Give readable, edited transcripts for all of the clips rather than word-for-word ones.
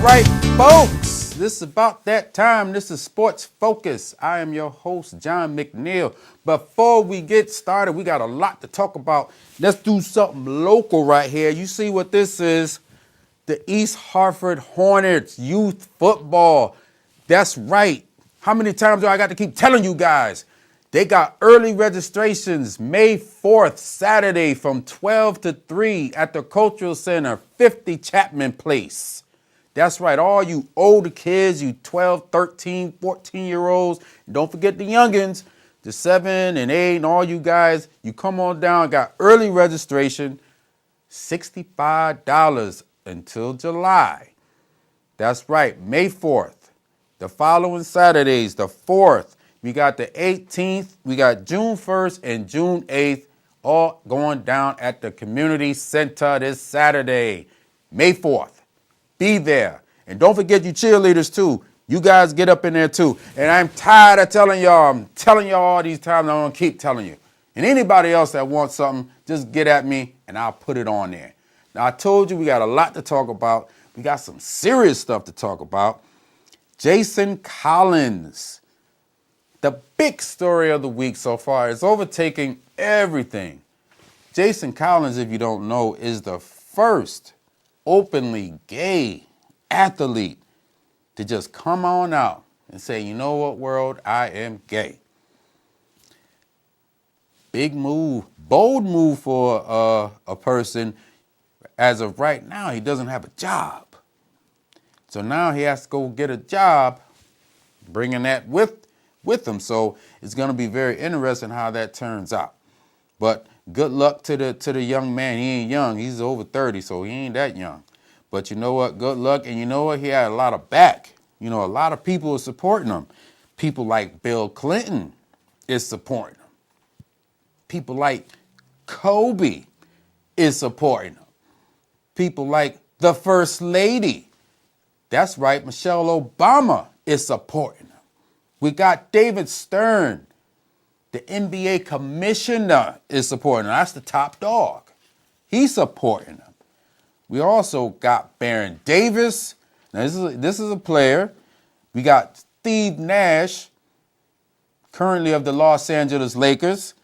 right, folks, this is about that time. This is Sports Focus. I am your host, John McNeil. Before we get started, we got a lot to talk about. Let's do something local right here. You see what this is? The East Hartford Hornets youth football. That's right. How many times do I got to keep telling you guys? They got early registrations May 4th, Saturday from 12 to 3 at the Cultural Center, 50 Chapman Place. That's right, all you older kids, you 12, 13, 14-year-olds. Don't forget the youngins, the 7 and 8 and all you guys. You come on down, got early registration, $65 until July. That's right, May 4th. The following Saturdays, the 4th, we got the 18th, we got June 1st and June 8th, all going down at the community center this Saturday, May 4th. Be there. And don't forget you cheerleaders too. You guys get up in there too. And I'm tired of telling y'all. I'm telling y'all all these times. I'm going to keep telling you. And anybody else that wants something, just get at me and I'll put it on there. Now, I told you we got a lot to talk about. We got some serious stuff to talk about. Jason Collins, the big story of the week so far, is overtaking everything. Jason Collins, if you don't know, is the first openly gay athlete to just come on out and say, you know what, world, I am gay. Big move, bold move for a person. As of right now, he doesn't have a job. So now he has to go get a job, bringing that with him. So it's going to be very interesting how that turns out. But good luck to the young man. He ain't young. He's over 30, so he ain't that young. But you know what? Good luck. And you know what? He had a lot of back. You know, a lot of people are supporting him. People like Bill Clinton is supporting him. People like Kobe is supporting him. People like the First Lady. That's right, Michelle Obama is supporting him. We got David Stern. The NBA commissioner is supporting him. That's the top dog. He's supporting him. We also got Baron Davis. Now, this is a player. We got Steve Nash, currently of the Los Angeles Lakers.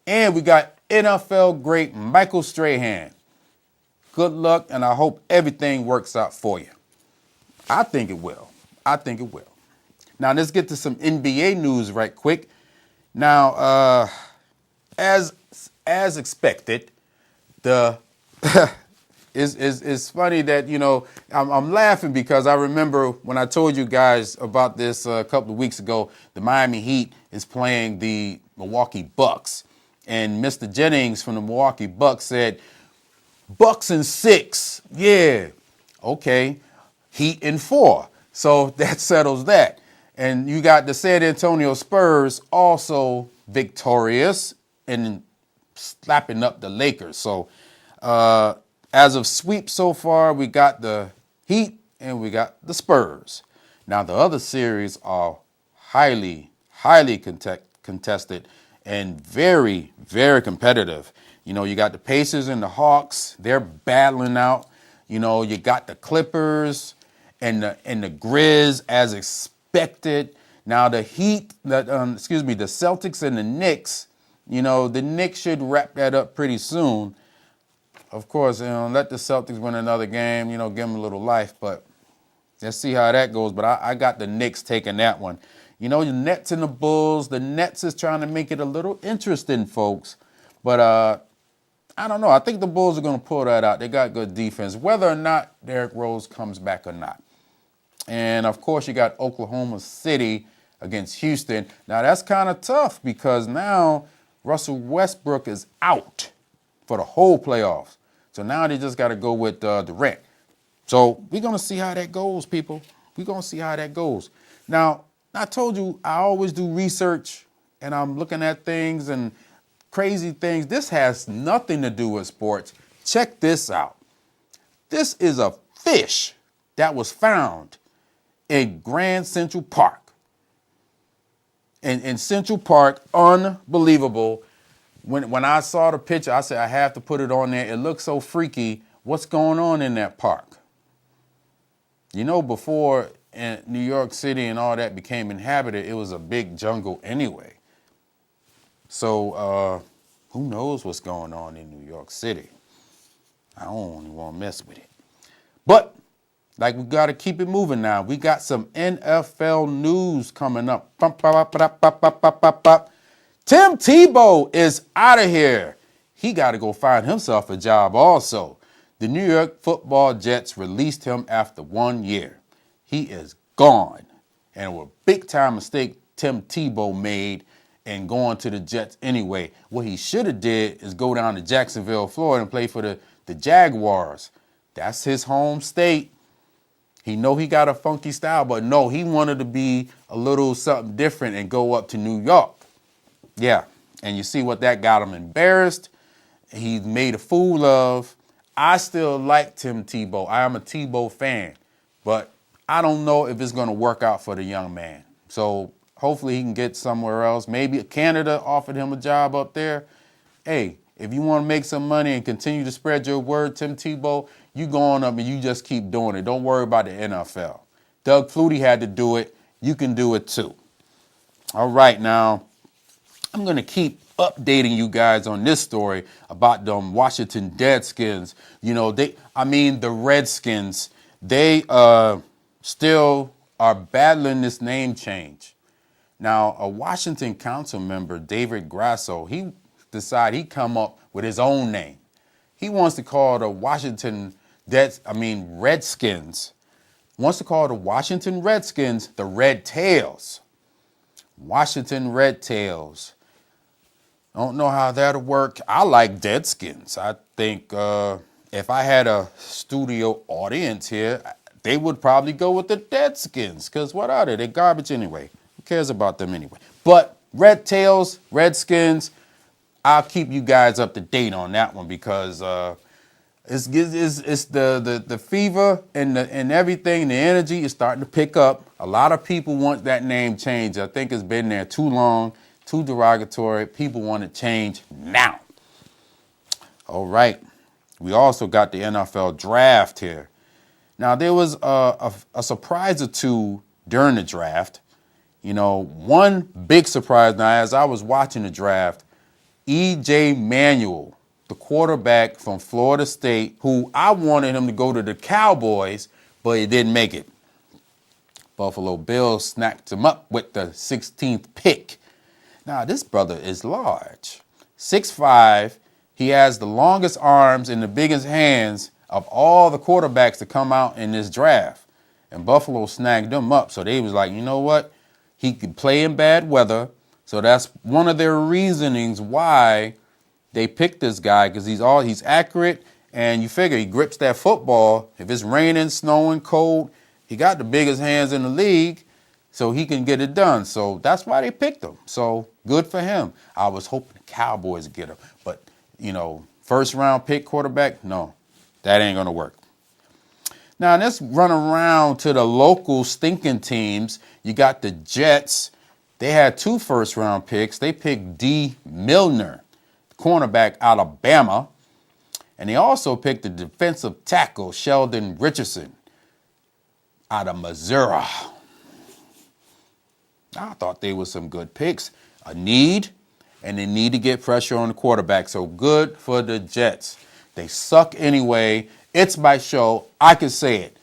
And we got NFL great Michael Strahan. Good luck, and I hope everything works out for you. I think it will. I think it will. Now, let's get to some NBA news right quick. Now, as expected, it's funny that, you know, I'm laughing because I remember when I told you guys about this a couple of weeks ago, the Miami Heat is playing the Milwaukee Bucks. And Mr. Jennings from the Milwaukee Bucks said, Bucks in 6. Yeah. Okay. Heat in 4. So that settles that. And you got the San Antonio Spurs also victorious and slapping up the Lakers. So as of sweep so far, we got the Heat and we got the Spurs. Now, the other series are highly contested and very, very competitive. You know, you got the Pacers and the Hawks. They're battling out. You know, you got the Clippers and the Grizz as expected. Now, the Heat, the Celtics and the Knicks, you know, the Knicks should wrap that up pretty soon. Of course, you know, let the Celtics win another game, you know, give them a little life. But let's see how that goes. But I got the Knicks taking that one. You know, the Nets and the Bulls. The Nets is trying to make it a little interesting, folks. But I don't know. I think the Bulls are going to pull that out. They got good defense, whether or not Derrick Rose comes back or not. And, of course, you got Oklahoma City against Houston. Now, that's kind of tough because now Russell Westbrook is out for the whole playoffs. So now they just got to go with Durant. So we're going to see how that goes, people. We're going to see how that goes. Now, I told you I always do research, and I'm looking at things and crazy things. This has nothing to do with sports. Check this out. This is a fish that was found in Grand Central Park. In Central Park, unbelievable. When I saw the picture, I said, I have to put it on there. It looks so freaky. What's going on in that park? You know, before New York City and all that became inhabited, it was a big jungle anyway. So who knows what's going on in New York City? I don't even want to mess with it. But like, we got to keep it moving now. We got some NFL news coming up. Tim Tebow is out of here. He got to go find himself a job also. The New York Football Jets released him after 1 year. He is gone. And it was a big-time mistake Tim Tebow made in going to the Jets anyway. What he should have did is go down to Jacksonville, Florida, and play for the Jaguars. That's his home state. He know he got a funky style, but no, he wanted to be a little something different and go up to New York. Yeah, and you see what that got him embarrassed. He made a fool of. I still like Tim Tebow. I am a Tebow fan, but I don't know if it's going to work out for the young man. So hopefully he can get somewhere else. Maybe Canada offered him a job up there. Hey, if you want to make some money and continue to spread your word, Tim Tebow, you go on up and you just keep doing it. Don't worry about the NFL. Doug Flutie had to do it. You can do it too. All right, now I'm going to keep updating you guys on this story about them Washington Deadskins. You know, the Redskins, they still are battling this name change. Now, a Washington council member, David Grasso, he decided he'd come up with his own name. He wants to call the Redskins. Wants to call the Washington Redskins the Red Tails. Washington Red Tails. Don't know how that'll work. I like Deadskins. I think if I had a studio audience here, they would probably go with the Deadskins. Because what are they? They're garbage anyway. Who cares about them anyway? But Red Tails, Redskins, I'll keep you guys up to date on that one because it's the fever and everything, the energy is starting to pick up. A lot of people want that name changed. I think it's been there too long. Too derogatory. People want to change now. All right. We also got the NFL draft here. Now, there was a surprise or two during the draft. You know, one big surprise now, as I was watching the draft, E.J. Manuel, the quarterback from Florida State, who I wanted him to go to the Cowboys, but he didn't make it. Buffalo Bills snapped him up with the 16th pick. Now, this brother is large. 6'5". He has the longest arms and the biggest hands of all the quarterbacks to come out in this draft. And Buffalo snagged him up. So they was like, you know what? He could play in bad weather. So that's one of their reasonings why they picked this guy, because he's accurate. And you figure he grips that football. If it's raining, snowing, cold, he got the biggest hands in the league. So he can get it done. So that's why they picked him. So good for him. I was hoping the Cowboys get him. But, you know, first round pick quarterback, no, that ain't going to work. Now, let's run around to the local stinking teams. You got the Jets. They had 2 first round picks. They picked D. Milner, cornerback, Alabama. And they also picked the defensive tackle, Sheldon Richardson, out of Missouri. I thought they were some good picks. A need, and they need to get pressure on the quarterback. So good for the Jets. They suck anyway. It's my show. I can say it.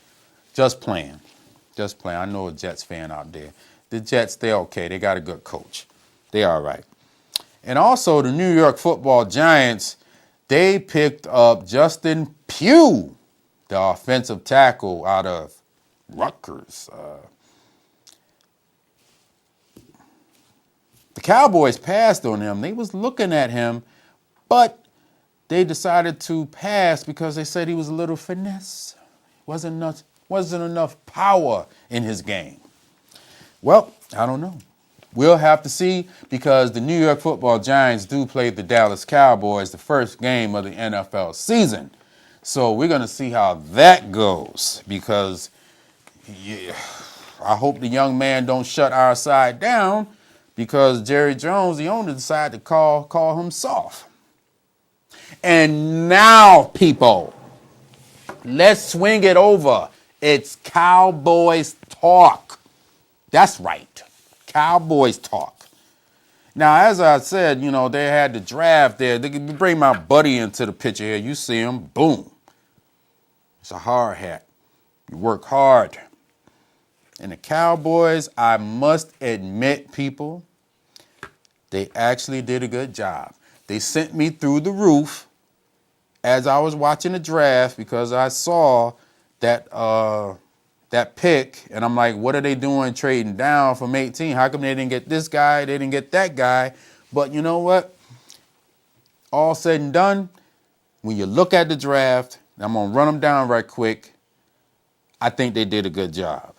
Just playing. Just playing. I know a Jets fan out there. The Jets, they're okay. They got a good coach. They're all right. And also the New York Football Giants, they picked up Justin Pugh, the offensive tackle out of Rutgers. The Cowboys passed on him. They was looking at him, but they decided to pass because they said he was a little finesse. Wasn't enough power in his game. Well, I don't know. We'll have to see, because the New York Football Giants do play the Dallas Cowboys the first game of the NFL season. So we're going to see how that goes, because I hope the young man don't shut our side down, because Jerry Jones, the owner, decided to call him soft. And now, people, let's swing it over It's Cowboys Talk. That's right. Cowboys Talk. Now, as I said, you know, they had the draft there. They could bring my buddy into the picture here. You see him. Boom. It's a hard hat. You work hard. And the Cowboys, I must admit, people, they actually did a good job. They sent me through the roof as I was watching the draft because I saw that that pick, and I'm like, what are they doing trading down from 18? How come they didn't get this guy? They didn't get that guy. But you know what? All said and done, when you look at the draft, and I'm going to run them down right quick, I think they did a good job.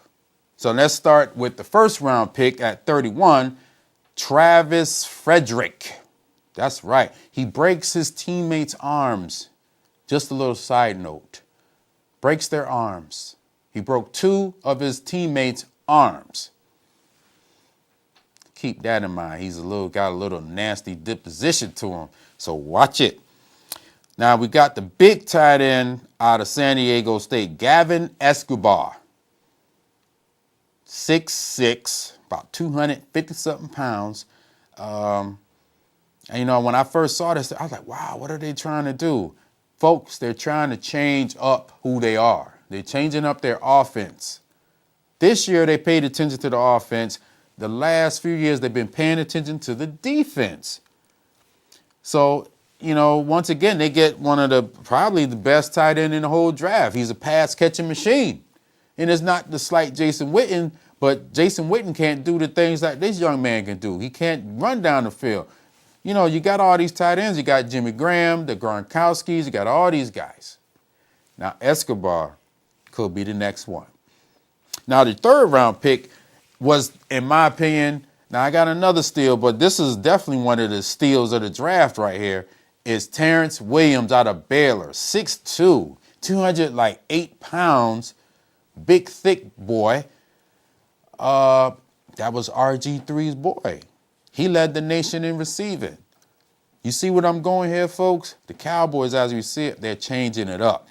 So let's start with the first round pick at 31, Travis Frederick. That's right. He breaks his teammates' arms. Just a little side note. Breaks their arms. He broke 2 of his teammates' arms. Keep that in mind. He's got a little nasty disposition to him. So watch it. Now we got the big tight end out of San Diego State, Gavin Escobar. 6'6", about 250-something pounds. And, you know, when I first saw this, I was like, wow, what are they trying to do? Folks, they're trying to change up who they are. They're changing up their offense. This year, they paid attention to the offense. The last few years, they've been paying attention to the defense. So, you know, once again, they get one of probably the best tight end in the whole draft. He's a pass-catching machine. And it's not to slight Jason Witten, but Jason Witten can't do the things that this young man can do. He can't run down the field. You know, you got all these tight ends. You got Jimmy Graham, the Gronkowskis. You got all these guys. Now, Escobar could be the next one. Now, the third round pick was, in my opinion, now I got another steal, but this is definitely one of the steals of the draft right here, is Terrence Williams out of Baylor. 6'2", 208 pounds, big, thick boy. That was RG3's boy. He led the nation in receiving. You see what I'm going here, folks? The Cowboys, as we see it, they're changing it up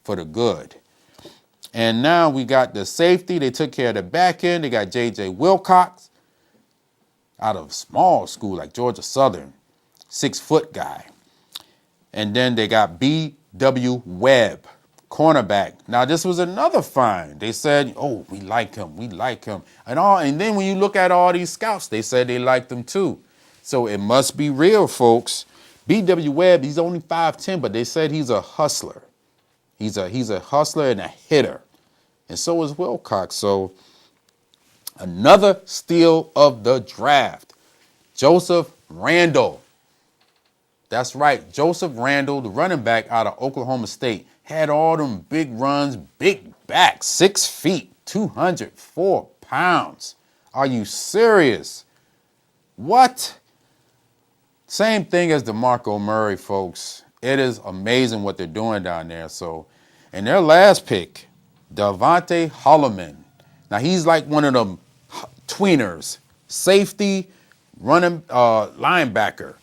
for the good. And now we got the safety. They took care of the back end. They got J.J. Wilcox out of small school like Georgia Southern, 6-foot guy. And then they got B.W. Webb, cornerback. Now, this was another find. They said, oh, we like him. We like him. And then when you look at all these scouts, they said they liked him too. So it must be real, folks. B.W. Webb, he's only 5'10", but they said he's a hustler. He's a hustler and a hitter. And so is Wilcox. So another steal of the draft. Joseph Randle. That's right. Joseph Randle, the running back out of Oklahoma State, had all them big runs, big back, 6 feet, 204 pounds. Are you serious? What? Same thing as DeMarco Murray, folks. It is amazing what they're doing down there. So, and their last pick, Devontae Holloman. Now, he's like one of them tweeners, safety, running linebacker.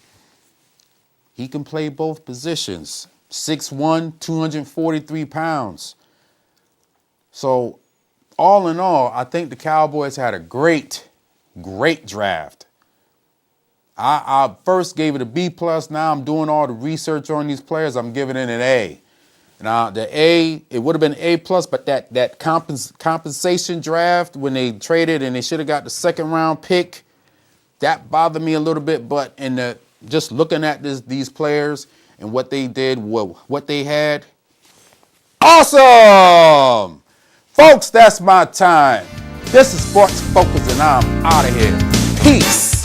He can play both positions. 6'1", 243 pounds. So, all in all, I think the Cowboys had a great draft. I first gave it a B+. Now I'm doing all the research on these players. I'm giving it an A. Now, the A, it would have been A+, but that compensation draft when they traded and they should have got the second round pick, that bothered me a little bit. But just looking at these players and what they did, what they had, awesome! Folks, that's my time. This is Sports Focus, and I'm out of here. Peace.